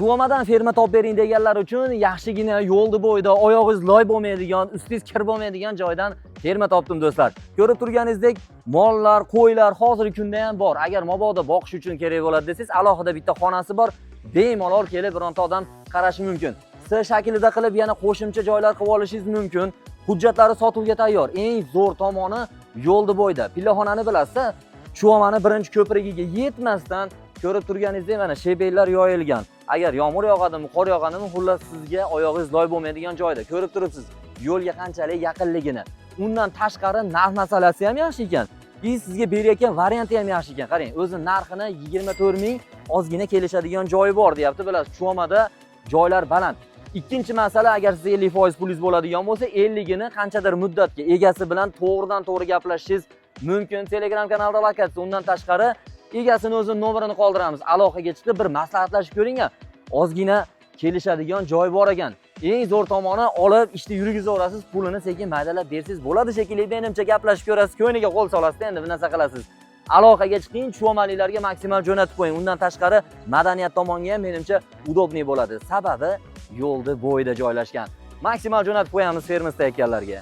Chuvomadan ferma topib bering deganlar uchun yaxshigina yo'lni bo'yida, oyog'ingiz loy bo'lmaydigan, ustingiz kir bo'lmaydigan joydan ferma topdim do'stlar. Ko'rib turganingizdek, mollar, qo'ylar hozirgi kunda ham bor. Agar mabodo boqish uchun kerak bo'ladi desangiz, alohida bitta xonasi bor. Bemalol kelib bironta odam qarashi mumkin. S shaklida qilib yana qo'shimcha joylar qilib olishingiz mumkin. Hujjatlari sotuvga tayyor. Eng zo'r tomoni yo'lni bo'yida. Pillaxonani bilasizda, Chuvomani birinchi ko'prigiga yetmasdan ko'rib turganingizdek mana shebellar yoyilgan. Agar yomg'ir yog'adimi, qor yog'adimi, xullas sizga oyog'ingiz loy bo'lmaydigan joyda. Ko'rib turibsiz, yo'lga qanchalik yaqinligini. Undan tashqari narx masalasi ham yaxshi ekan. Sizga berayotgan varianti ham yaxshi ekan. Qarang, o'zi narxini 24 ming ozgina kelishadigan joyi bor, deyapti. Bilasiz, Chuvomada joylar baland. Ikkinchi masala, agar siz 50% pulingiz bo'ladigan bo'lsa, 50 gini qanchadir muddatga egasi bilan to'g'ridan-to'g'ri gaplashishingiz mumkin. Telegram kanalda lokatsiya. Undan tashqari egasini o'zining nomerini qoldiramiz. Aloqaga chiqib bir maslahatlashib ko'ring. Ozgina kelishadigan joy bor ekan. Eng zo'r tomoni olib ishni yurgizaverasiz, pulini sekin maydalab bersangiz bo'ladi shekilli. Menimcha gaplashib ko'rasiz, ko'niga qo'l solasiz, endi bu narsa qilasiz. Aloqaga chiqing, Chuvomaliklarga maksimal jo'natib qo'ying. Undan tashqari madaniyat tomonga ham menimcha udobniy bo'ladi. Sababi yo'lni bo'yida joylashgan. Maksimal jo'natib qo'yamiz ferma istayotganlarga.